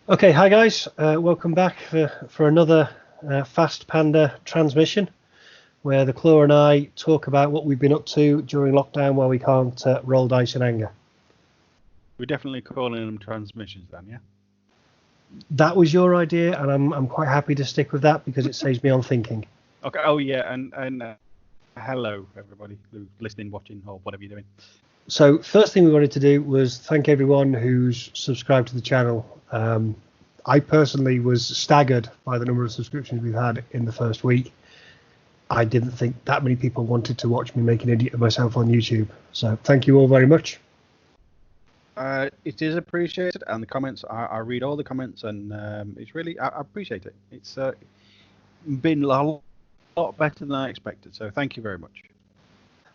Okay, hi guys, welcome back for another Fast Panda transmission, where the Claw and I talk about what we've been up to during lockdown while we can't roll dice in anger. We're definitely calling them transmissions then, yeah? That was your idea, and I'm quite happy to stick with that because it saves me on thinking. Okay, oh yeah, and hello everybody who's listening, watching, or whatever you're doing. So first thing we wanted to do was thank everyone who's subscribed to the channel. I personally was staggered by the number of subscriptions we've had in the first week. I didn't think that many people wanted to watch me make an idiot of myself on YouTube. So thank you all very much. It is appreciated, and the comments, I read all the comments, and it's really, I appreciate it. It's been a lot better than I expected, so thank you very much.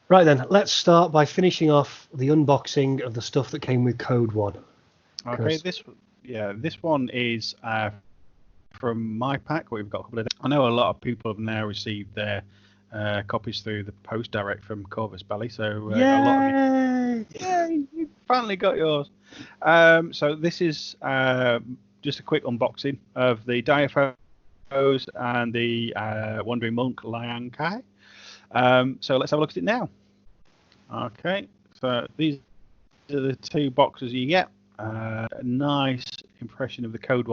Right then, let's start by finishing off the unboxing of the stuff that came with Code 1. Okay, this one is from my pack. We've got a couple of. I know a lot of people have now received their copies through the post direct from Corvus Belly, so a lot of you finally got yours. So this is just a quick unboxing of the Diaphos and the Wandering Monk Liang Kai. So let's have a look at it now. Okay, so these are the two boxes you get. A nice impression of the Code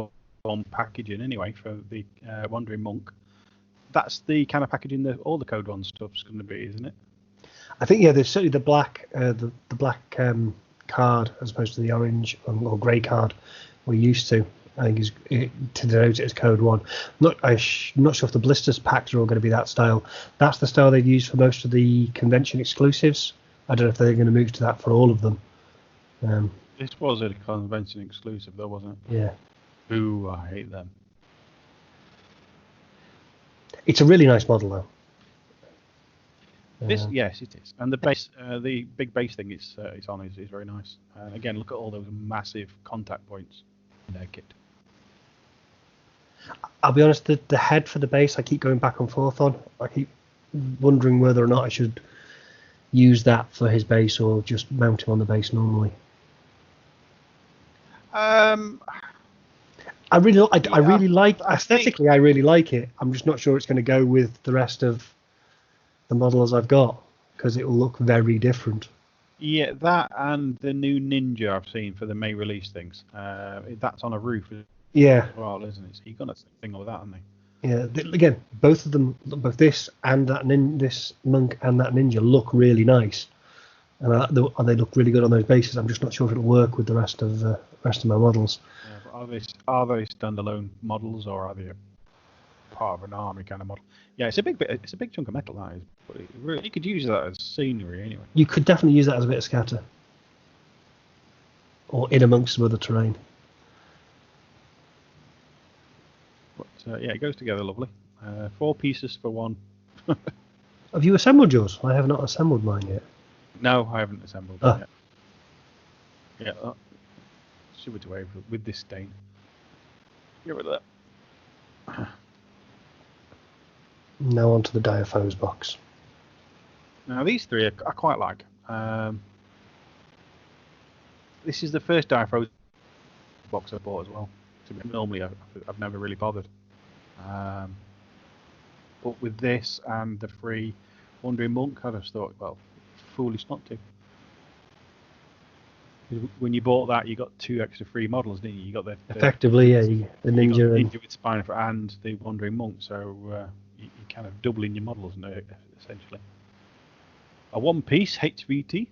1 packaging anyway for the Wandering Monk. That's the kind of packaging that all the Code 1 stuff's going to be, isn't it? I think there's certainly the black card as opposed to the orange or grey card we're used to. I think is to denote it as Code 1. I'm not sure if the blisters packs are all going to be that style. That's the style they've used for most of the convention exclusives. I don't know if they're going to move to that for all of them. This was a convention exclusive, though, wasn't it? Yeah. Ooh, I hate them. It's a really nice model, though. Yes, it is, and the base, the big base thing it's on is very nice. Again, look at all those massive contact points in their kit. I'll be honest, the head for the base I keep going back and forth on. I keep wondering whether or not I should use that for his base or just mount him on the base normally. I really like aesthetically. I really like it. I'm just not sure it's going to go with the rest of the models I've got because it will look very different. Yeah, that and the new Ninja I've seen for the May release things. That's on a roof. Yeah. As well, isn't it? So you've got to think of that, haven't they? Yeah. Again, both of them, both this and this monk and that ninja look really nice, and they look really good on those bases. I'm just not sure if it'll work with the rest of my models. Yeah, are they standalone models or are they part of an army kind of model? Yeah, it's a big chunk of metal, that is. But you could use that as scenery anyway. You could definitely use that as a bit of scatter, or in amongst some other terrain. But yeah, it goes together lovely. 4 pieces for one. Have you assembled yours? I have not assembled mine yet. No, I haven't assembled it yet. Yeah, shove it away with this stain. Get rid of that. Now onto the Diaphos box. Now these three I quite like. This is the first Diaphos box I bought as well. Normally I've never really bothered. But with this and the free Wandering Monk, I just thought, well, foolish not to. When you bought that, you got 2 extra free models, didn't you? You got the effectively, the ninja, with spine and the Wandering Monk. So you're kind of doubling your models, essentially. A one-piece HVT.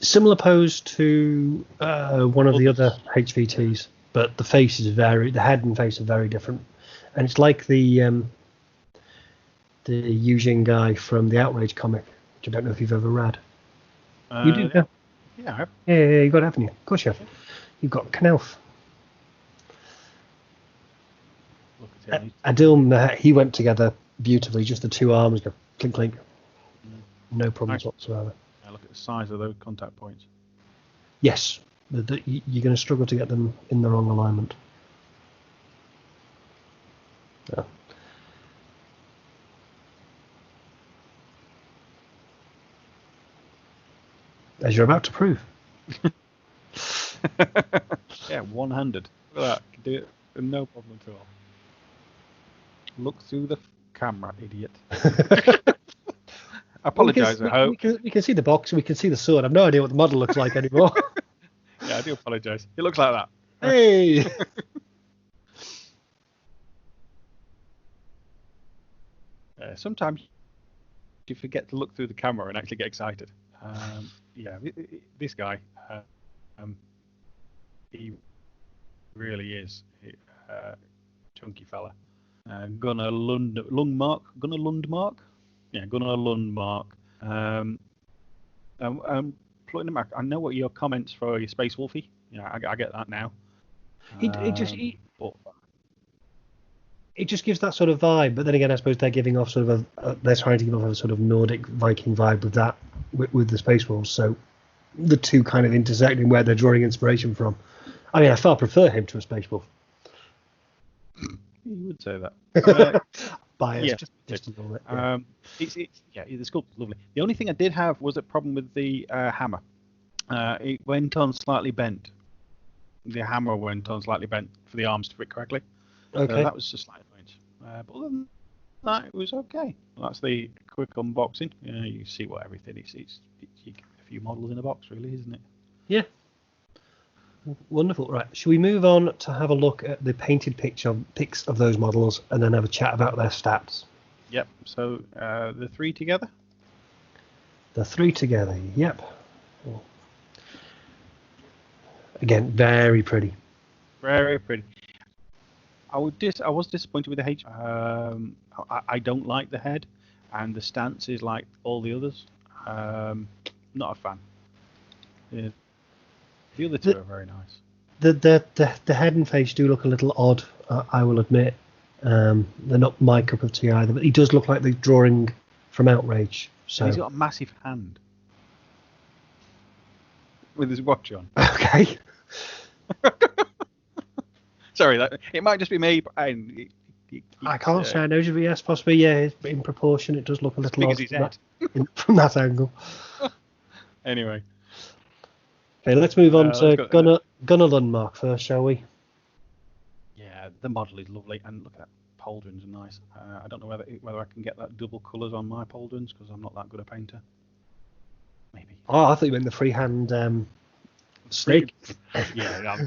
Similar pose to one of the other HVTs, but the face is the head and face are very different, and it's like the Eugene guy from the Outrage comic, which I don't know if you've ever read. You do, yeah. Yeah, I have. Yeah, you got it, haven't you? Of course you have. You've got Knauf. Look at it. Adil, he went together beautifully. Just the 2 arms go clink clink. No problems whatsoever. Look at the size of those contact points. Yes, you're going to struggle to get them in the wrong alignment. Yeah. As you're about to prove. Yeah, one-handed. Look at that. Can do it with no problem at all. Look through the camera, idiot. I apologise, I hope. We can see the box, we can see the sword. I've no idea what the model looks like anymore. Yeah, I do apologise. It looks like that. Hey! Sometimes you forget to look through the camera and actually get excited. Yeah, this guy, he really is chunky fella. Gunnar Lundmark. Yeah, Gunnar Lundmark. Putting them back. I know what your comments for your Space Wolfie. Yeah, I get that now. It just gives that sort of vibe, but then again, I suppose they're giving off sort of they're trying to give off a sort of Nordic Viking vibe with that, with the Space Wolves. So the two kind of intersecting where they're drawing inspiration from. I mean, I far prefer him to a Space Wolf. You would say that. Bias, yeah, just a little bit. Yeah. The sculpt's lovely. The only thing I did have was a problem with the hammer. It went on slightly bent. The hammer went on slightly bent for the arms to fit correctly. Okay. So that was a slight point. But other than that, it was okay. That's the quick unboxing. You see what everything is. It's a few models in a box, really, isn't it? Yeah. Wonderful. Right. Should we move on to have a look at the painted pics of those models and then have a chat about their stats? Yep. So the three together? The three together. Yep. Again, very pretty. Very pretty. I was disappointed with the H. I don't like the head, and the stance is like all the others. Not a fan. Yeah. The other two are very nice. The head and face do look a little odd, I will admit. They're not my cup of tea either, but he does look like the drawing from Outrage. So and he's got a massive hand with his watch on. Okay. Sorry, it might just be me, but I can't say I know, but yes, possibly, yeah, in proportion it does look a little odd from that angle. Anyway. Okay, let's move on to Gunnar Lundmark first, shall we? Yeah, the model is lovely, and look at that, pauldrons are nice. I don't know whether I can get that double colours on my pauldrons, because I'm not that good a painter. Maybe. Oh, I thought you meant the freehand snake. Yeah,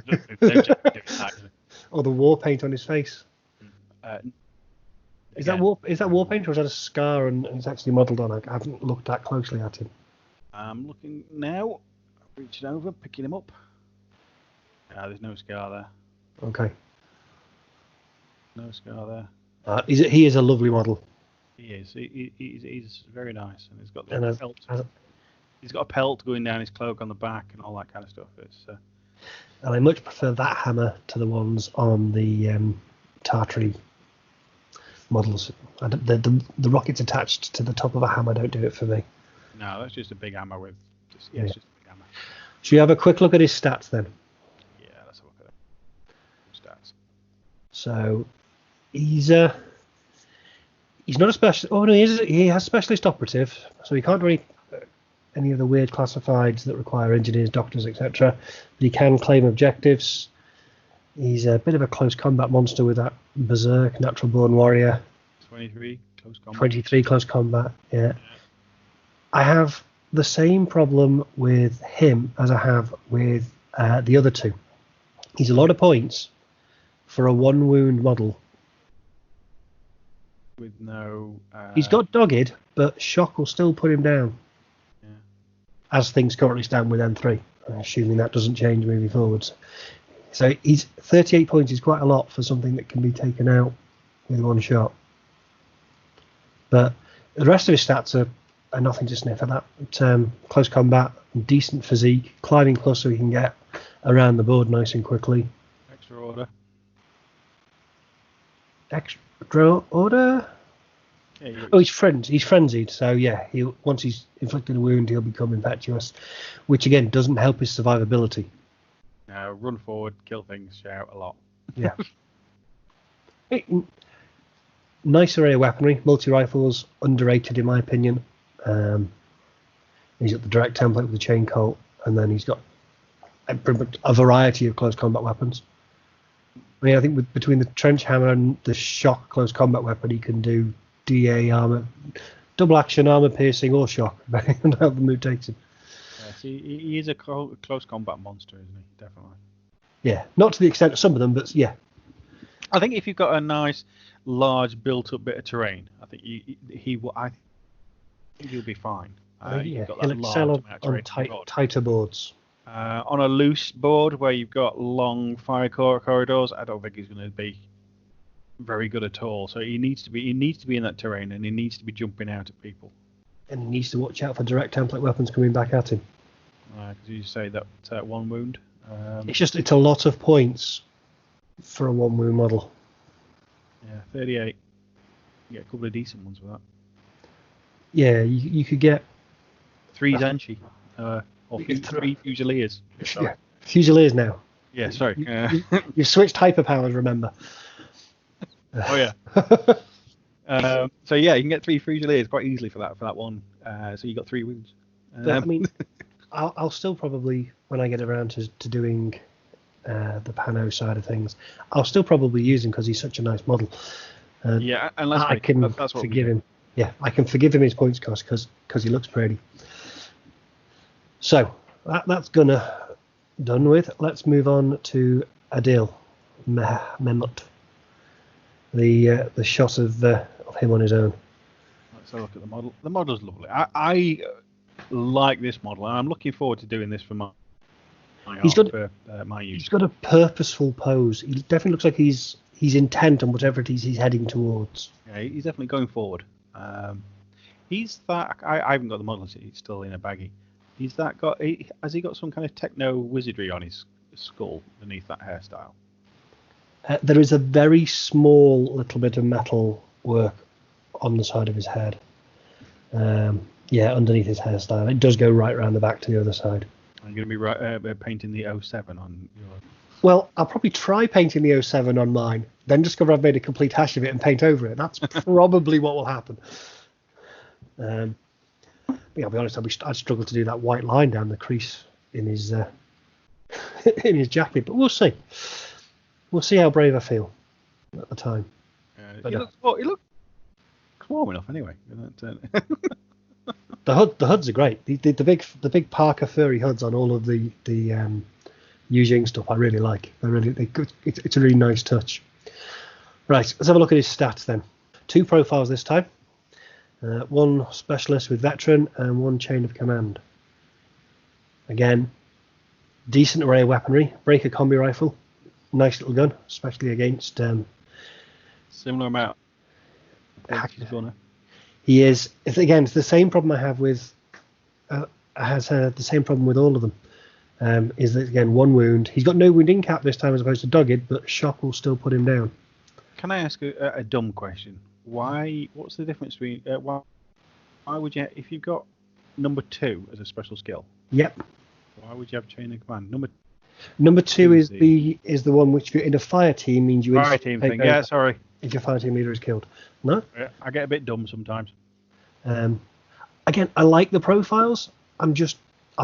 or the war paint on his face. Is that war paint, or is that a scar and it's actually modelled on? I haven't looked that closely at him. I'm looking now. Reaching over, picking him up. There's no scar there. Okay. No scar there. He is a lovely model. He is. He's very nice, and he's got the pelt. He's got a pelt going down his cloak on the back and all that kind of stuff. And I much prefer that hammer to the ones on the Tartary models. The rockets attached to the top of a hammer don't do it for me. No, that's just a big hammer with. It's just a big hammer. Should you have a quick look at his stats then? Yeah, let's have a look at it. Stats. So he's not a specialist. Oh no, he has specialist operative, so he can't do any of the weird classifieds that require engineers, doctors, etc. But he can claim objectives. He's a bit of a close combat monster with that berserk, natural born warrior. 23 close combat. 23 close combat. Yeah. I have the same problem with him as I have with the other two. He's a lot of points for a one wound model. With no. He's got dogged, but shock will still put him down. Yeah. As things currently stand with M3, assuming that doesn't change moving forwards. So he's 38 points is quite a lot for something that can be taken out with one shot. But the rest of his stats are nothing to sniff at that. Close combat, decent physique, climbing plus so he can get around the board nice and quickly. Extra order. Extra order? Yeah, he's frenzied. So yeah, once he's inflicted a wound, he'll become impetuous, which again doesn't help his survivability. Run forward, kill things, shout a lot. Yeah. Nice array of weaponry. Multi-rifles, underrated in my opinion. He's got the direct template with the chain colt, and then he's got a variety of close combat weapons. I mean, I think between the trench hammer and the shock close combat weapon, he can do DA armor, double action armor piercing, or shock, depending on how the mood takes him. Yes, he is a close combat monster, isn't he? Definitely. Yeah, not to the extent of some of them, but yeah. I think if you've got a nice, large, built-up bit of terrain, I think he will. I think he'll be fine. Yeah, he'll excel on tighter boards. On a loose board where you've got long fire corridors, I don't think he's going to be very good at all. So he needs to be in that terrain, and he needs to be jumping out at people. And he needs to watch out for direct template weapons coming back at him. Because you say that one wound. It's a lot of points for a one wound model. Yeah, 38. You get a couple of decent ones with that. Yeah, you could get 3 Zenshi. Or 3 Fusiliers. Yeah, Fusiliers now. Yeah, sorry. You've switched hyperpowers, remember. Oh, yeah. So, yeah, you can get 3 Fusiliers quite easily for that one. So you got 3 wounds. But, I mean, I'll still probably, when I get around to doing the Pano side of things, I'll still probably use him because he's such a nice model. Yeah, and I can forgive him. Yeah, I can forgive him his points cost because he looks pretty. So that's gonna done with. Let's move on to Adil Mehmet. The shot of him on his own. Let's have a look at the model. The model's lovely. I like this model, and I'm looking forward to doing this for my use. He's got a purposeful pose. He definitely looks like he's intent on whatever it is he's heading towards. Yeah, he's definitely going forward. He's that. I haven't got the model. He's still in a baggie. Has he got some kind of techno wizardry on his skull beneath that hairstyle? There is a very small little bit of metal work on the side of his head. Underneath his hairstyle. It does go right around the back to the other side. I'm going to be painting the 07 on your... Well, I'll probably try painting the 07 on mine, then discover I've made a complete hash of it and paint over it. That's probably what will happen. I'll be honest, I'd struggle to do that white line down the crease in his in his jacket, but we'll see. We'll see how brave I feel at the time. He looks warm enough anyway. The hoods are great. The big Parker furry hoods on all of the Yujing stuff I really like. It's a really nice touch. Right, let's have a look at his stats then. 2 profiles this time. 1 specialist with veteran and 1 chain of command. Again, decent array of weaponry. Breaker combi rifle, nice little gun, especially against similar amount. He is. It's the same problem I have with. Has the same problem with all of them. Is that again 1 wound? He's got no wounding cap this time as opposed to dogged, but shock will still put him down. Can I ask a dumb question? What's the difference between why would you, if you've got number 2 as a special skill? Yep. Why would you have chain of command? Number 2 is the one which, if you're in a fire team, means you fire team thing. Yeah, sorry. If your fire team leader is killed. No. Yeah, I get a bit dumb sometimes. Again, I like the profiles. I'm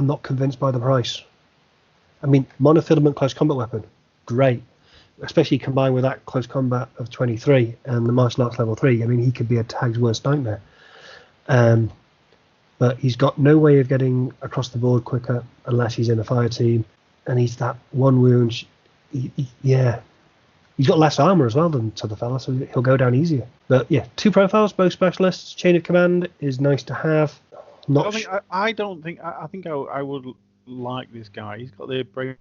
not convinced by the price. I mean, monofilament close combat weapon, great. Especially combined with that close combat of 23 and the martial arts level 3. I mean, he could be a tag's worst nightmare. But he's got no way of getting across the board quicker unless he's in a fire team. And he's that 1 wound. He's got less armor as well than the fella, so he'll go down easier. But yeah, 2 profiles, both specialists. Chain of command is nice to have. I think I would like this guy. He's got the break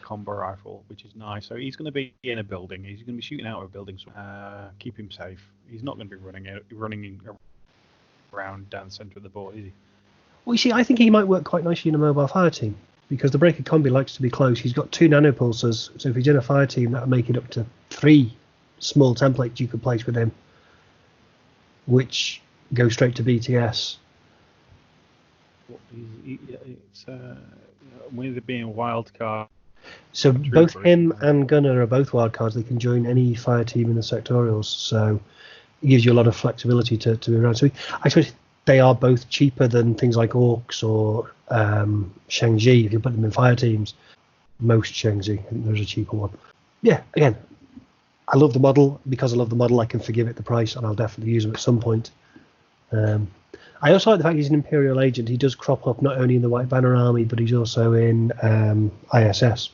combo rifle, which is nice. So he's going to be in a building. He's going to be shooting out of a building. So keep him safe. He's not going to be running around down the centre of the board, is he? Well, you see, I think he might work quite nicely in a mobile fire team because the breaker combi likes to be close. He's got 2 nanopulsers, so if he's in a fire team, that'll make it up to 3 small templates you could place with him, which go straight to BTS. It's with it being a wild card. So both him and Gunnar are both wildcards. They can join any fire team in the sectorials. So it gives you a lot of flexibility to be around. So I suppose they are both cheaper than things like Orcs or Shang-Chi. If you put them in fire teams, most Shang-Chi, I think there's a cheaper one. Yeah, again, I love the model. Because I love the model, I can forgive it the price, and I'll definitely use him at some point. I also like the fact he's an Imperial agent. He does crop up not only in the White Banner Army, but he's also in ISS.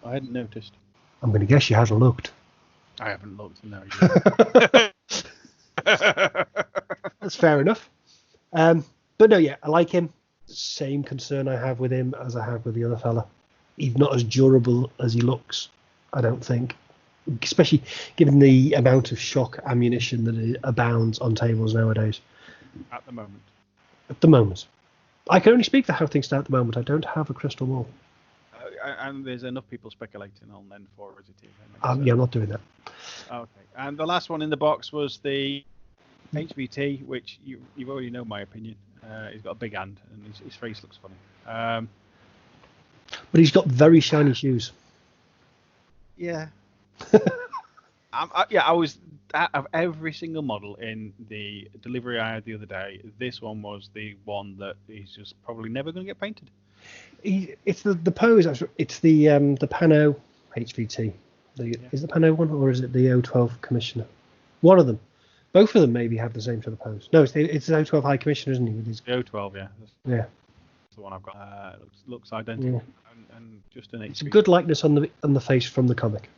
I hadn't noticed. I'm going to guess you haven't looked. I haven't looked, no. That's fair enough. But no, yeah, I like him. Same concern I have with him as I have with the other fella. He's not as durable as he looks, I don't think. Especially given the amount of shock ammunition that abounds on tables nowadays. At the moment. At the moment. I can only speak for how things stand at the moment. I don't have a crystal ball. And there's enough people speculating on N4 as it is. Yeah, I'm not doing that. Okay. And the last one in the box was the HVT, which you already know my opinion. He's got a big hand, and his face looks funny. But he's got very shiny shoes. Yeah. I was out of every single model in the delivery I had the other day. This one was the one that is just probably never going to get painted. It's the pose. It's the Pano HVT. Is the Pano one, or is it the O12 Commissioner? One of them. Both of them maybe have the same sort of pose. No, it's the O12 High Commissioner, isn't he? With his... The O12, yeah. Yeah. That's the one I've got. Looks identical. Yeah. And just an HVT. It's a good likeness on the face from the comic.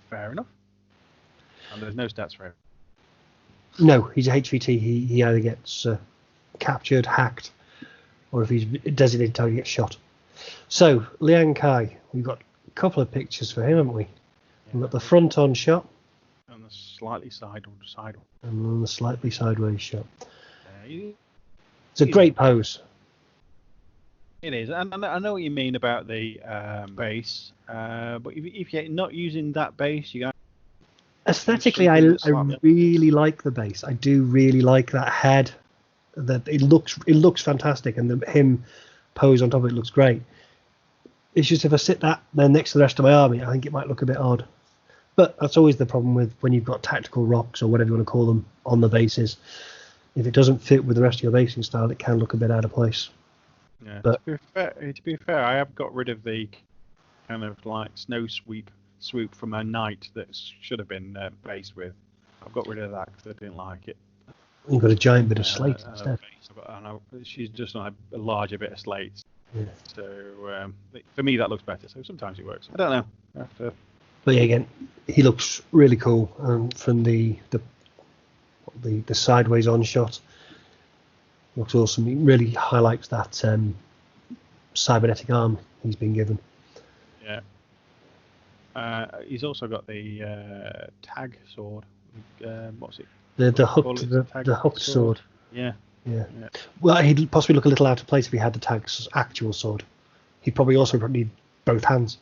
Fair enough. And there's no stats for him. No, he's a HVT. He either gets captured, hacked, or if he's designated target, gets shot. So, Liang Kai, we've got a couple of pictures for him, haven't we? We've got the front-on shot. And the slightly sideways. And then the slightly sideways shot. It's a great pose. It is, and I know what you mean about the base, but if you're not using that base, you got aesthetically, I really like the base. I do really like that head. That it looks fantastic, and him pose on top of it looks great. It's just if I sit that then next to the rest of my army, I think it might look a bit odd. But that's always the problem with when you've got tactical rocks or whatever you want to call them on the bases. If it doesn't fit with the rest of your basing style, it can look a bit out of place. Yeah. But to be fair, I have got rid of the kind of like snow swoop from a knight that should have been based with. I've got rid of that because I didn't like it. You've got a giant bit of slate instead. She's just on a larger bit of slate. Yeah. So for me, that looks better. So sometimes it works. I don't know. But yeah, again, he looks really cool from the sideways on shot. Looks awesome. He really highlights that cybernetic arm he's been given. Yeah. He's also got the tag sword. What's it? The hooked sword. Yeah. Well, he'd possibly look a little out of place if he had the tag's actual sword. He'd probably also need both hands.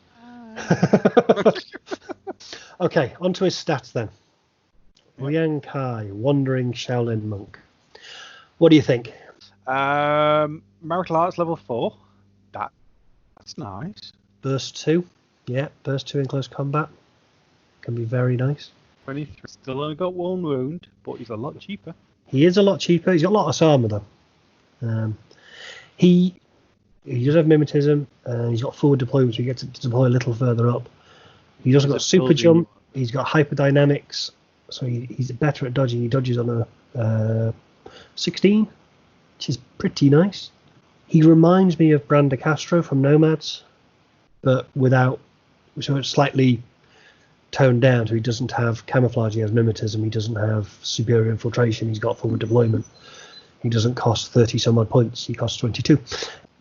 Okay, on to his stats then. Liang Kai, Wandering Shaolin Monk. What do you think? Marital Arts level 4. That's nice. Burst 2. Yeah, Burst 2 in close combat. Can be very nice. 23. Still only got one wound, but he's a lot cheaper. He is a lot cheaper. He's got a lot less armor though. He does have mimetism, and he's got forward deployment, so he gets to deploy a little further up. He's also got super jump. He's got hyperdynamics, so he's better at dodging. He dodges on a 16, which is pretty nice. He reminds me of Branda Castro from Nomads, but so it's slightly toned down. So he doesn't have camouflage. He has mimetism. He doesn't have superior infiltration. He's got forward deployment. He doesn't cost 30 some odd points. He costs 22.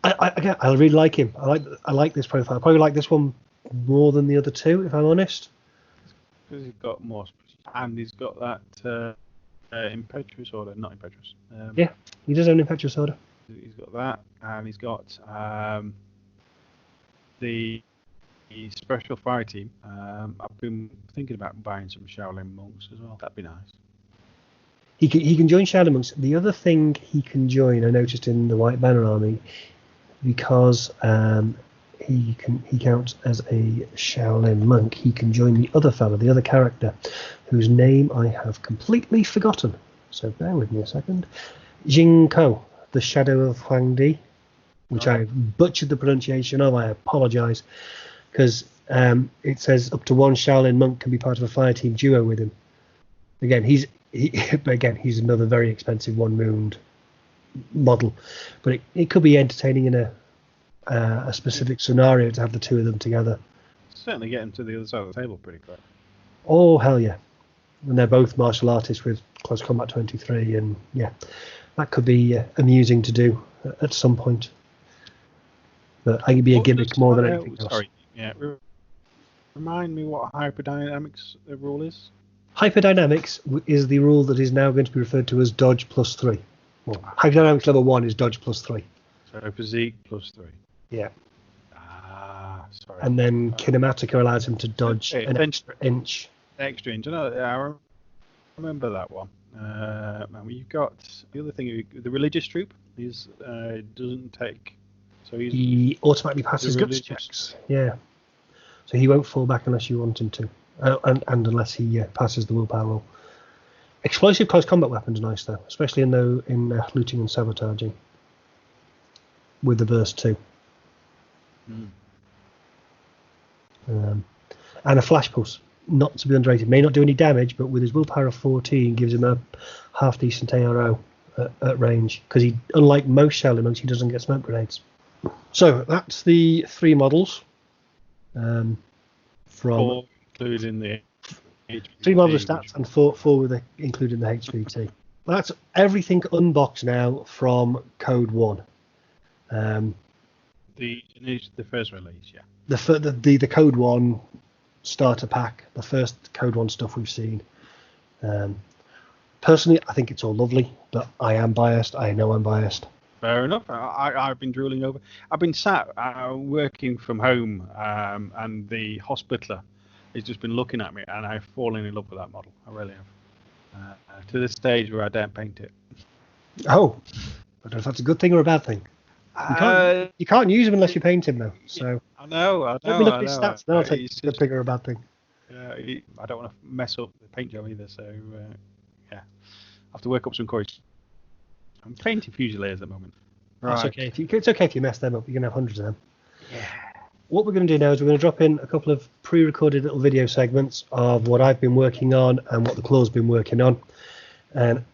I really like him. I like this profile. I probably like this one more than the other two, if I'm honest. Because he's got more, and he's got that impetuous order, not impetuous. Yeah, he does have an impetuous order. He's got that, and he's got the special fire team. I've been thinking about buying some Shaolin monks as well. That'd be nice. He can join Shaolin monks. The other thing he can join, I noticed in the White Banner Army, because he counts as a Shaolin monk, he can join the other fella, the other character, whose name I have completely forgotten. So bear with me a second. Jingko, the Shadow of Huangdi, which I butchered the pronunciation of. I apologise, because it says up to one Shaolin monk can be part of a fireteam duo with him. Again, he's another very expensive one-mooned model, but it could be entertaining in a specific scenario to have the two of them together. Certainly get them to the other side of the table pretty quick. Oh, hell yeah. And they're both martial artists with Close Combat 23, and yeah, that could be amusing to do at some point. But I could be a gimmick more than anything else. Sorry, yeah. Remind me what hyperdynamics the rule is? Hyperdynamics is the rule that is now going to be referred to as dodge plus 3. Well, hyperdynamics level 1 is dodge plus 3. So physique plus 3. Yeah. Sorry. And then kinematica allows him to dodge an extra inch. Extra inch. I remember that one. You've got the other thing. The religious troop doesn't take. So he automatically passes guts checks. Yeah. So he won't fall back unless you want him to, and unless he passes the willpower roll. Explosive close combat weapons are nice though, especially in looting and sabotaging. With the burst 2. And a flash pulse, not to be underrated. May not do any damage, but with his willpower of 14, gives him a half decent ARO at range. Because unlike most Shaolin monks, he doesn't get smoke grenades. So that's the 3 models. From 4 including the HVT, 3 models of stats and 4 with including the HVT. That's everything unboxed now from Code 1. The first release, yeah. The Code 1 starter pack, the first Code 1 stuff we've seen. Personally, I think it's all lovely, but I am biased. I know I'm biased. Fair enough. I've been drooling over. I've been sat working from home, and the hospitaller has just been looking at me, and I've fallen in love with that model. I really have. To the stage where I don't paint it. Oh, I don't know if that's a good thing or a bad thing. You can't use him unless you paint him, though. So I know. Let me look at his stats, then I'll take a good thing or a bad thing. I don't want to mess up the paint job either, so yeah, I have to work up some courage. I'm painting Fusileers at the moment. Right. That's okay. It's okay if you mess them up. You're going to have hundreds of them. Yeah. What we're going to do now is we're going to drop in a couple of pre-recorded little video segments of what I've been working on and what the Claw's been working on. And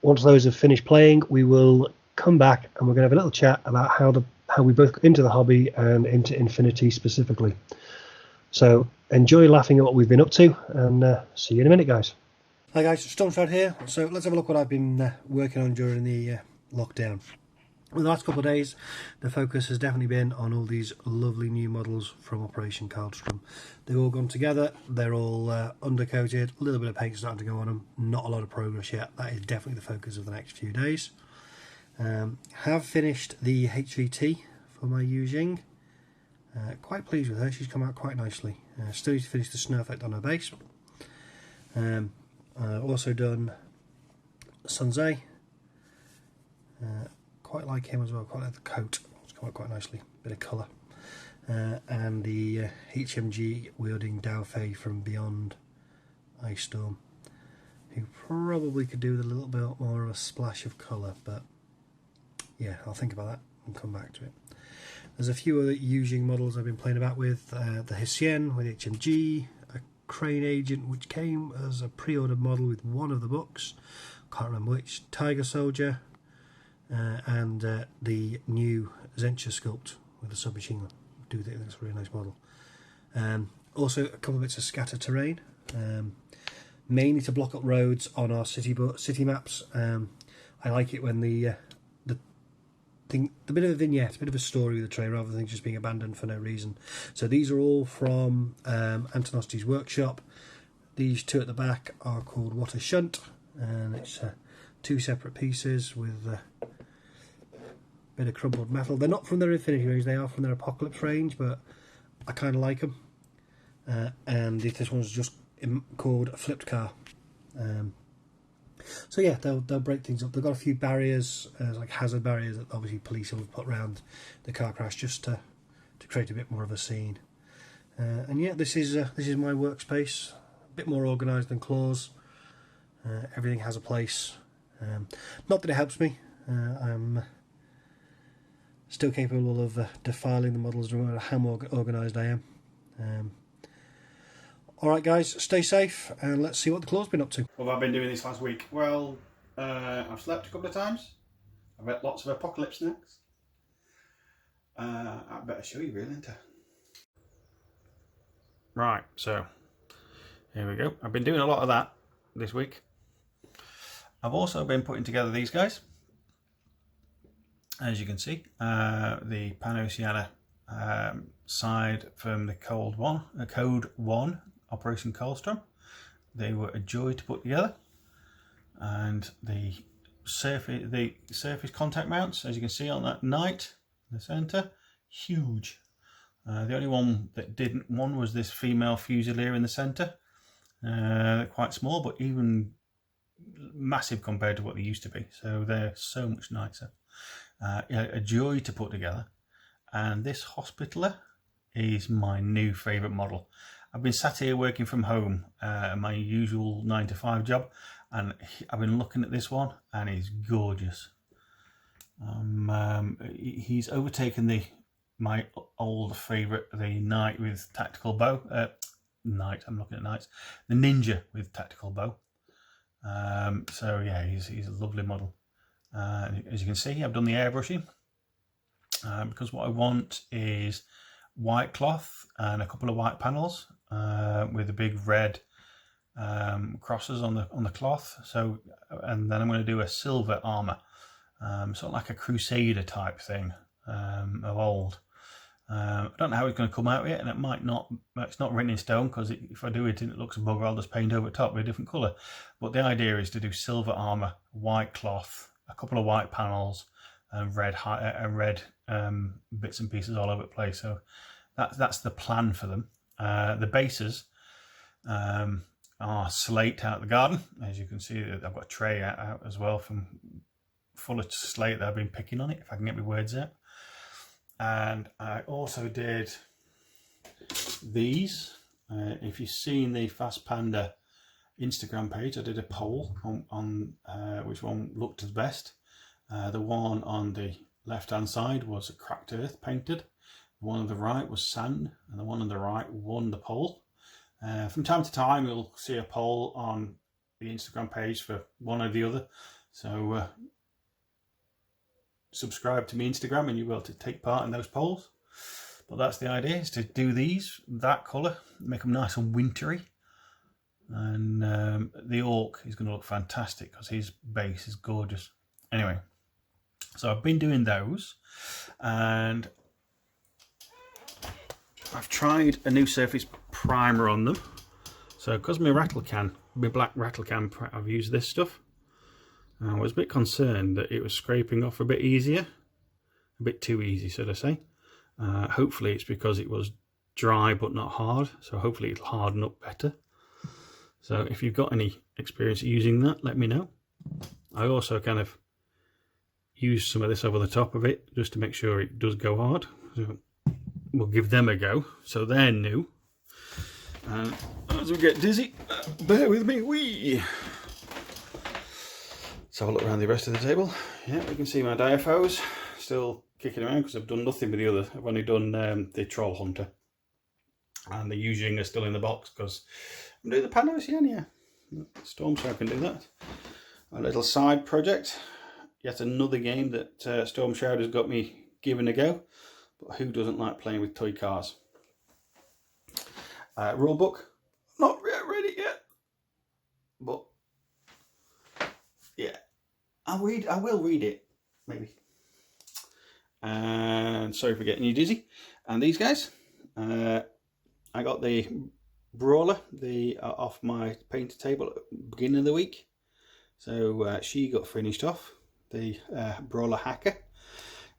once those have finished playing, we will come back and we're going to have a little chat about how we both got into the hobby and into Infinity specifically. So enjoy laughing at what we've been up to, and see you in a minute, guys. Hi guys, Stormshroud here. So let's have a look what I've been working on during the lockdown. In the last couple of days, the focus has definitely been on all these lovely new models from Operation Kaldstrom. They've all gone together, they're all undercoated, a little bit of paint starting to go on them, not a lot of progress yet. That is definitely the focus of the next few days. Have finished the HVT for my Yu Jing. Quite pleased with her, she's come out quite nicely. Still need to finish the snow effect on her base. Also done Sunzai. Quite like him as well, quite like the coat, it's come out quite nicely, bit of colour. And the HMG wielding Dao Fei from Beyond Ice Storm, who probably could do with a little bit more of a splash of colour, but yeah, I'll think about that and come back to it. There's a few other Yu Jing models I've been playing about with, the Hsien with HMG, a Crane Agent which came as a pre-ordered model with one of the books, can't remember which, Tiger Soldier, and the new Zencha Sculpt with the submachine gun. I do think that's a really nice model. Also a couple of bits of scatter terrain, mainly to block up roads on our city maps. I like it when the bit of a vignette, a bit of a story with the terrain rather than just being abandoned for no reason. So these are all from Antonosti's workshop. These two at the back are called What a Shunt, and it's 2 separate pieces with a bit of crumpled metal. They're not from their Infinity range, they are from their Apocalypse range, but I kind of like them. And this one's just called Flipped Car. So yeah, they'll break things up. They've got a few barriers, like hazard barriers that obviously police will put around the car crash just to create a bit more of a scene. And yeah, this is my workspace, a bit more organised than Claw's. Everything has a place. Not that it helps me. I'm still capable of defiling the models no matter how organised I am. Alright guys, stay safe and let's see what the claw's been up to. What have I been doing this last week? Well, I've slept a couple of times. I've had lots of apocalypse snacks. I better show you really, ain't I? Right, so here we go. I've been doing a lot of that this week. I've also been putting together these guys. As you can see, the Pan-Oceania side from the Code 1 Operation Kaldstrom. They were a joy to put together, and the surface contact mounts, as you can see on that knight in the centre, huge. The only one that didn't, one was this female fusilier in the centre, quite small, but even massive compared to what they used to be. So they're so much nicer. A joy to put together. And this Hospitaller is my new favourite model. I've been sat here working from home, my usual 9-to-5 job, and I've been looking at this one, and he's gorgeous. He's overtaken my old favourite, the Knight with tactical bow. I'm looking at Knights. The Ninja with tactical bow. So yeah, he's a lovely model. As you can see, I've done the airbrushing because what I want is white cloth and a couple of white panels with the big red crosses on the cloth. So, and then I'm going to do a silver armor, sort of like a Crusader type thing of old. I don't know how it's going to come out yet, and it might not. It's not written in stone, because if I do it and it looks a bugger, I'll just paint over top with a different colour. But the idea is to do silver armour, white cloth, a couple of white panels, and red bits and pieces all over the place. So that's the plan for them. The bases are slate out the garden. As you can see, I've got a tray out as well full of slate that I've been picking on it, if I can get my words out. And I also did these. If you've seen the Fast Panda Instagram page, I did a poll on which one looked the best. The one on the left hand side was a cracked earth painted. The one on the right was sand, and the one on the right won the poll. From time to time you'll see a poll on the Instagram page for one or the other. So subscribe to my Instagram and you will take part in those polls. But that's the idea, is to do these that colour, make them nice and wintry. And the Orc is going to look fantastic because his base is gorgeous. Anyway, so I've been doing those, and I've tried a new surface primer on them. So because my black rattle can, I've used this stuff. I was a bit concerned that it was scraping off a bit easier, a bit too easy, should I say. Hopefully it's because it was dry but not hard, so hopefully it'll harden up better. So if you've got any experience using that, let me know. I also kind of use some of this over the top of it just to make sure it does go hard. So we'll give them a go. So they're new. And as we get dizzy, bear with me. Whee! Let's have a look around the rest of the table. Yeah, we can see my diaphos still kicking around because I've done nothing with the other. I've only done the Troll Hunter. And the Yujing are still in the box because I'm doing the Pan-Oceania. Storm Shadow can do that. A little side project. Yet another game that Storm Shadow has got me giving a go. But who doesn't like playing with toy cars? Rulebook. Not yet ready yet. But yeah, I will read it, maybe. And sorry for getting you dizzy. And these guys, I got the Brawler off my painter table at the beginning of the week. So she got finished off, the Brawler Hacker,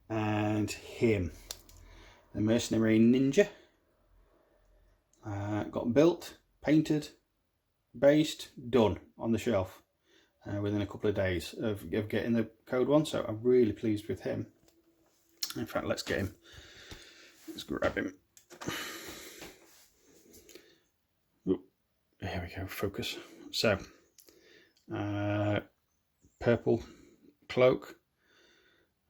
and him, the Mercenary Ninja. Got built, painted, based, done on the shelf. Within a couple of days of getting the Code 1, so I'm really pleased with him. In fact, let's get him. Let's grab him. Ooh, here we go, focus. So, purple cloak,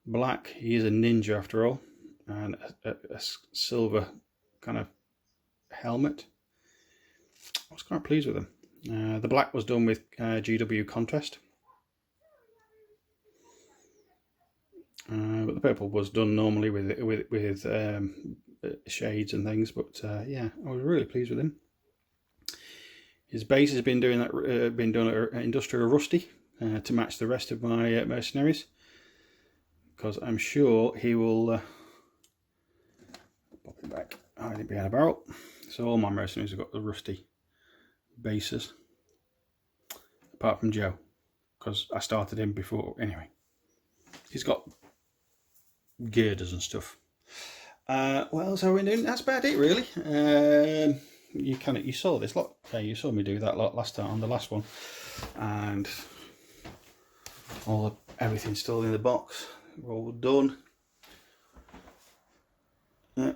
black. He is a ninja after all, and a silver kind of helmet. I was quite pleased with them. The black was done with GW contrast, but the purple was done normally with shades and things. But yeah, I was really pleased with him. His base has been done at industrial rusty to match the rest of my mercenaries, because I'm sure he will pop it back, hide it behind a barrel. So all my mercenaries have got the rusty bases, apart from Joe, because I started him before. Anyway, he's got girders and stuff. What else are we doing? That's about it, really. You saw this lot. You saw me do that lot last time on the last one, and everything's still in the box. We're all done. Yeah.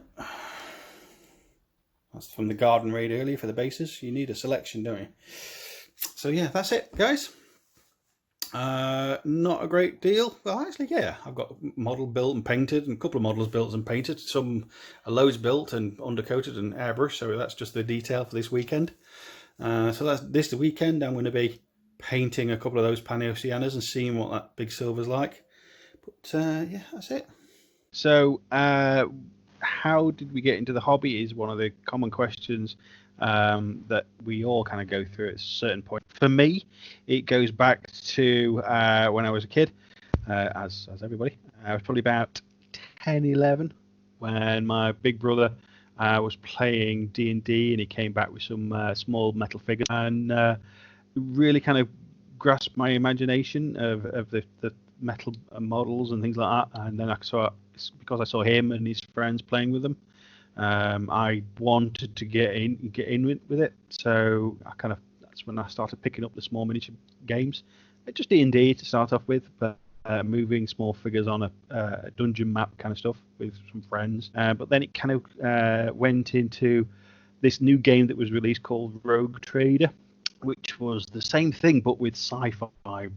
That's from the garden raid earlier for the bases. You need a selection, don't you? So yeah, that's it, guys. Not a great deal. Well, actually, yeah, I've got a model built and painted, and a couple of models built and painted. Some loads built and undercoated and airbrushed. So that's just the detail for this weekend. So that's this weekend. I'm going to be painting a couple of those Pan-Oceanas and seeing what that big silver's like. But yeah, that's it. So, how did we get into the hobby is one of the common questions that we all kind of go through at a certain point. For me, it goes back to when I was a kid, as everybody. I was probably about 10, 11 when my big brother was playing D&D, and he came back with some small metal figures, and really kind of grasped my imagination of the metal models and things like that. And then because I saw him and his friends playing with them, I wanted to get in with it. So that's when I started picking up the small miniature games, just D&D to start off with, but moving small figures on a dungeon map kind of stuff with some friends. But then it kind of went into this new game that was released called Rogue Trader, which was the same thing but with sci-fi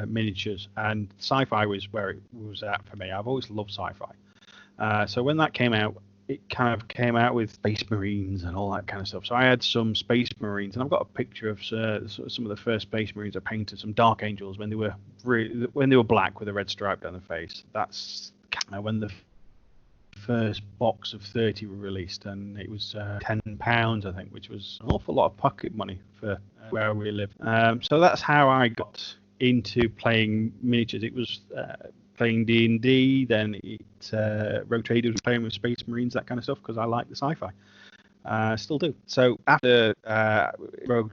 miniatures. And sci-fi was where it was at for me. I've always loved sci-fi. So when that came out, it kind of came out with Space Marines and all that kind of stuff. So I had some Space Marines, and I've got a picture of some of the first Space Marines I painted, some Dark Angels when they were black with a red stripe down the face. That's kind of when the first box of 30 were released, and it was £10, I think, which was an awful lot of pocket money for where we live. So that's how I got into playing miniatures. It was playing D&D, then Rogue Trader was playing with Space Marines, that kind of stuff, because I like the sci-fi. Still do. So after Rogue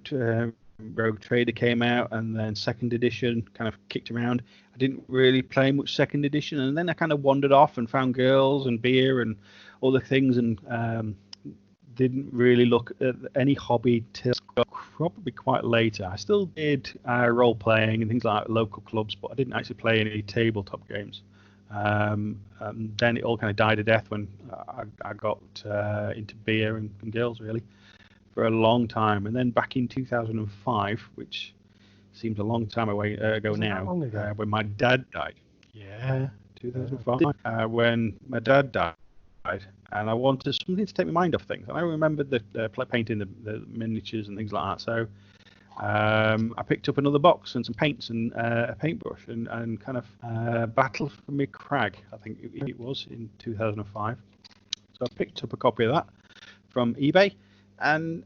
Trader came out, and then second edition kind of kicked around, I didn't really play much second edition, and then I kind of wandered off and found girls and beer and other things, and didn't really look at any hobby till probably quite later. I still did role playing and things like local clubs, but I didn't actually play any tabletop games. Then it all kind of died a death when I got into beer and girls, really, for a long time. And then back in 2005, which seems a long time ago now, when my dad died. Yeah, 2005. When my dad died, and I wanted something to take my mind off things. And I remembered painting the miniatures and things like that. So I picked up another box and some paints and a paintbrush and kind of Battle for Me Crag, I think it was, in 2005. So I picked up a copy of that from eBay and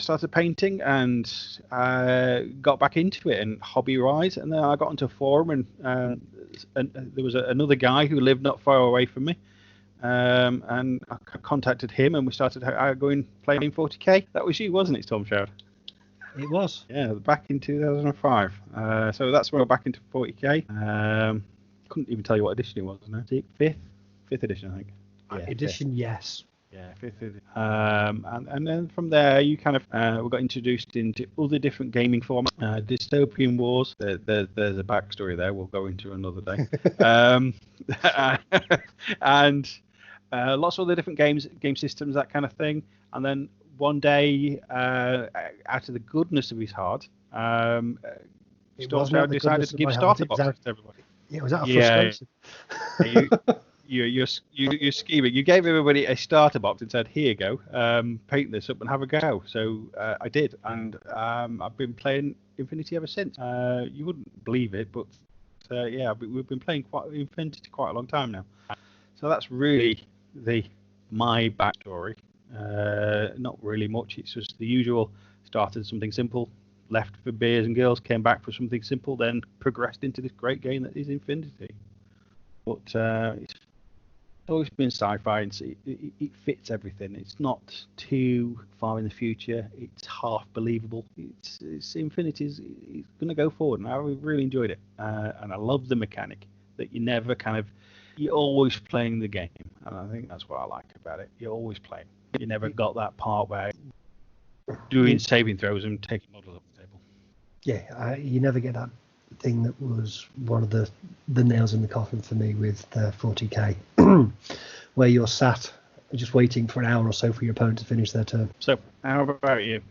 started painting, and got back into it and hobby-wise. And then I got into a forum, and there was another guy who lived not far away from me. And I contacted him, and we started going playing 40k. That was you, wasn't it, Stormshroud? It was. Yeah, back in 2005. So that's when I got back into 40k. Couldn't even tell you what edition it was, wasn't it? Fifth edition, I think. Yeah, edition, fifth. Yes. Yeah, fifth edition. And then from there, you kind of we got introduced into other different gaming formats. Dystopian Wars. There's a backstory there. We'll go into another day. And lots of other different game systems, that kind of thing. And then one day, out of the goodness of his heart, Stormshroud decided to give starter boxes to everybody. Yeah, was that a Yeah, frustration? you're scheming. You gave everybody a starter box and said, "Here you go, paint this up and have a go." So I did, and I've been playing Infinity ever since. You wouldn't believe it, but yeah, we've been playing Infinity quite a long time now. So that's really my backstory. Not really much. It's just the usual. Started something simple, left for beers and girls, came back for something simple, then progressed into this great game that is Infinity. But it's always been sci-fi, and it fits everything. It's not too far in the future. It's half believable. It's Infinity is going to go forward, and I really enjoyed it. And I love the mechanic that you never you're always playing the game, and I think that's what I like about it. You're always playing. You never got that part where doing saving throws and taking models off the table. Yeah, you never get that thing that was one of the nails in the coffin for me with 40k, where you're sat just waiting for an hour or so for your opponent to finish their turn. So, how about you?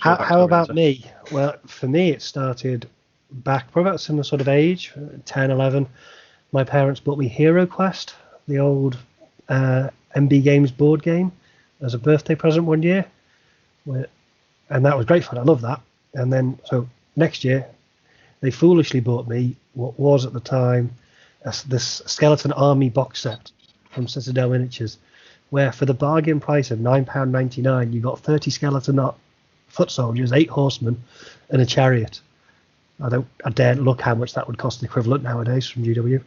How about me? Well, for me, it started back probably about a similar sort of age, 10, 11. My parents bought me Hero Quest, the old MB Games board game, as a birthday present one year. And that was great fun. I love that. And then, so next year, they foolishly bought me what was at the time this Skeleton Army box set from Citadel Miniatures, where for the bargain price of £9.99, you got 30 skeleton foot soldiers, 8 horsemen, and a chariot. I daren't look how much that would cost the equivalent nowadays from GW.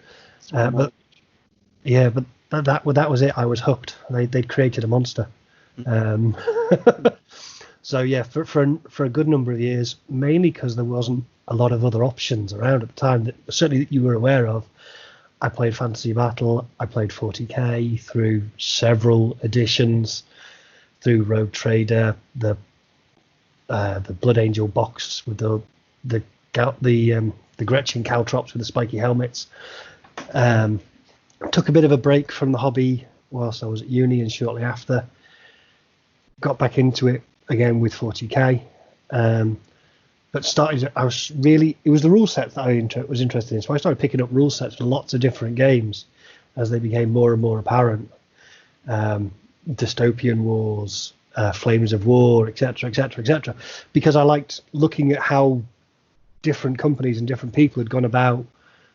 But that was it. I was hooked. They'd created a monster. So yeah, for a good number of years, mainly because there wasn't a lot of other options around at the time that certainly that you were aware of. I played Fantasy Battle. I played 40k through several editions, through Rogue Trader, the Blood Angel box with the Gretchen Caltrops with the spiky helmets. Took a bit of a break from the hobby whilst I was at uni and shortly after. Got back into it again with 40k, but it was the rule sets that I was interested in, so I started picking up rule sets for lots of different games as they became more and more apparent. Dystopian Wars, Flames of War, etc., because I liked looking at how different companies and different people had gone about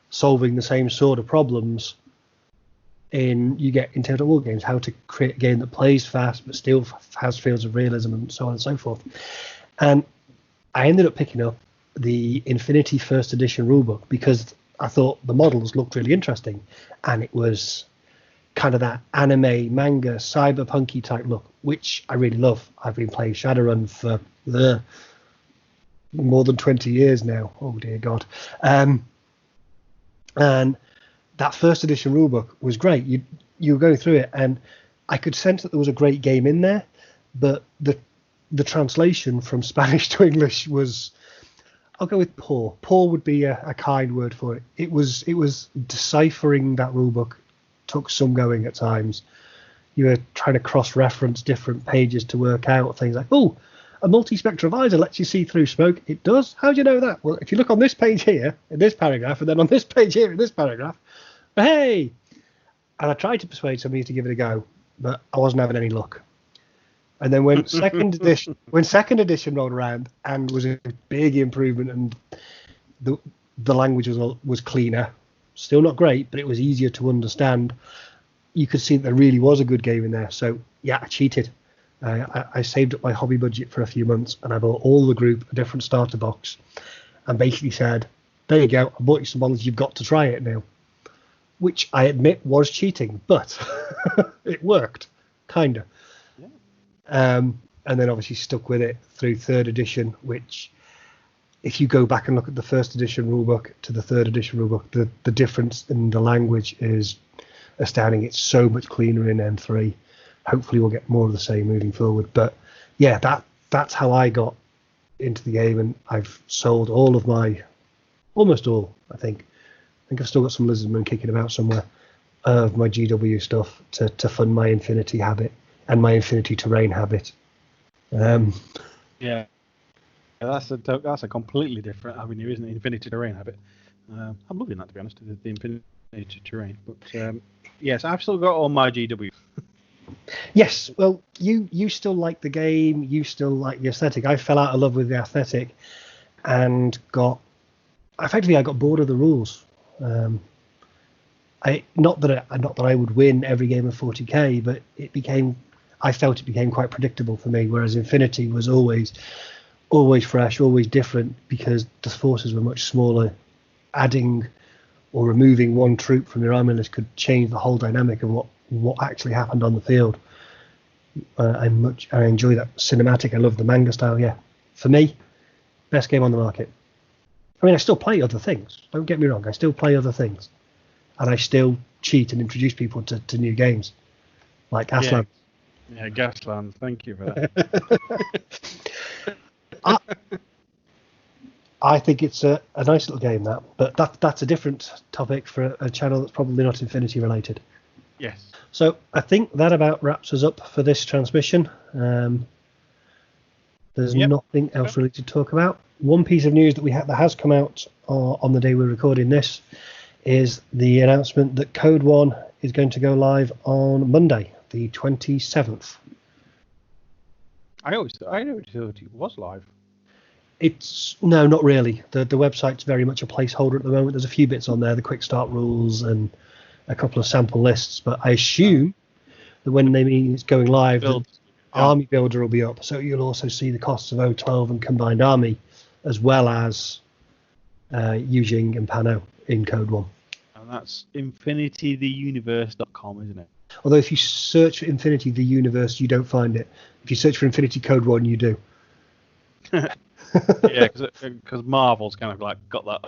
solving the same sort of problems in Total War games, how to create a game that plays fast but still has fields of realism and so on and so forth. And I ended up picking up the Infinity First Edition rulebook because I thought the models looked really interesting, and it was kind of that anime, manga, cyberpunky type look, which I really love. I've been playing Shadowrun for more than 20 years now. Oh dear God. And that first edition rulebook was great. You were going through it, and I could sense that there was a great game in there, but the translation from Spanish to English was, I'll go with poor. Poor would be a kind word for it. It was deciphering that rulebook took some going at times. You were trying to cross-reference different pages to work out things like, oh, a multi-spectral visor lets you see through smoke. It does? How do you know that? Well, if you look on this page here, in this paragraph, and then on this page here, in this paragraph, hey! And I tried to persuade somebody to give it a go, but I wasn't having any luck. And then when second edition rolled around and was a big improvement, and the language was cleaner, still not great, but it was easier to understand. You could see that there really was a good game in there. So yeah, I cheated. I saved up my hobby budget for a few months, and I bought all the group a different starter box, and basically said, "There you go. I bought you some models. You've got to try it now." Which I admit was cheating, but it worked, kinda. Yeah. And then obviously stuck with it through third edition, which, if you go back and look at the first edition rulebook to the third edition rulebook, the difference in the language is astounding. It's so much cleaner in M3. Hopefully we'll get more of the same moving forward. But yeah, that's how I got into the game, and I've sold almost all, I think I've still got some Lizardmen kicking about somewhere of my GW stuff to fund my Infinity habit and my Infinity Terrain habit. Yeah, that's a completely different avenue, isn't it? Infinity Terrain habit. I'm loving that, to be honest, the infinity terrain. But yes, I've still got all my GW. Yes, well, you still like the game, you still like the aesthetic. I fell out of love with the aesthetic, and I got bored of the rules. Not that I would win every game of 40k, but I felt it became quite predictable for me. Whereas Infinity was always fresh, always different, because the forces were much smaller. Adding or removing one troop from your army list could change the whole dynamic of what actually happened on the field. I enjoy that cinematic. I love the manga style. Yeah, for me, best game on the market. I mean, I still play other things. Don't get me wrong. I still play other things, and I still cheat and introduce people to new games, like Aslan. Yeah, Gasland. Thank you for that. I think it's a nice little game, but that's a different topic for a channel that's probably not Infinity related. Yes. So I think that about wraps us up for this transmission. There's nothing else really to talk about. One piece of news that has come out on the day we're recording this is the announcement that Code 1 is going to go live on Monday, the 27th. I always thought it was live. No, not really. The website's very much a placeholder at the moment. There's a few bits on there, the quick start rules and a couple of sample lists, but I assume that when they mean it's going live, the Army Builder will be up, so you'll also see the costs of O12 and Combined Army, as well as Yujing and Pano in Code 1. And that's infinitytheuniverse.com, isn't it? Although if you search for Infinity the Universe, you don't find it. If you search for Infinity Code 1, you do. Yeah, because Marvel's kind of like got that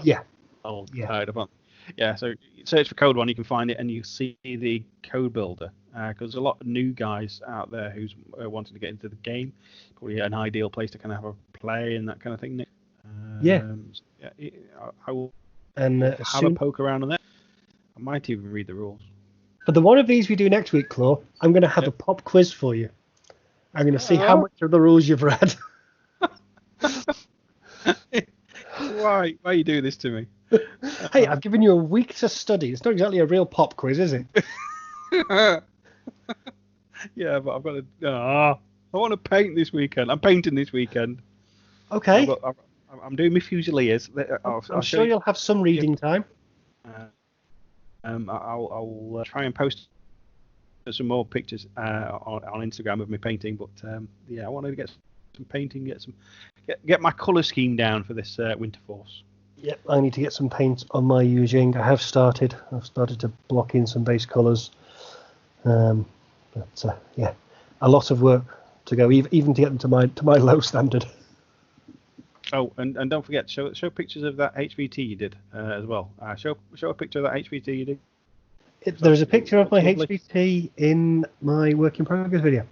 tied up on. Yeah, so search for Code 1, you can find it, and you see the Code Builder. Because there's a lot of new guys out there who's wanting to get into the game. Probably an ideal place to kind of have a play and that kind of thing. I will have a poke around on that. I might even read the rules. For the one of these we do next week, Claw, I'm going to have a pop quiz for you. I'm going to see how much of the rules you've read. Why are you doing this to me? Hey, I've given you a week to study. It's not exactly a real pop quiz, is it? Yeah, but I've got to. I want to paint this weekend. I'm painting this weekend. Okay. I'm doing my Fusiliers. I'm sure you'll have some reading time. I'll try and post some more pictures on Instagram of me painting. But I wanted to get some painting, get my colour scheme down for this Winter Force. Yep, I need to get some paint on my Yujing. I've started to block in some base colours. But a lot of work to go, even to get them to my low standard. Oh, and don't forget, show pictures of that HVT you did as well. Show a picture of that HVT you did. There's a picture of my HVT in my work in progress video.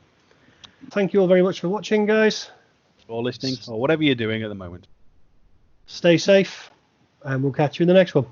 Thank you all very much for watching, guys. Or listening, or whatever you're doing at the moment. Stay safe, and we'll catch you in the next one.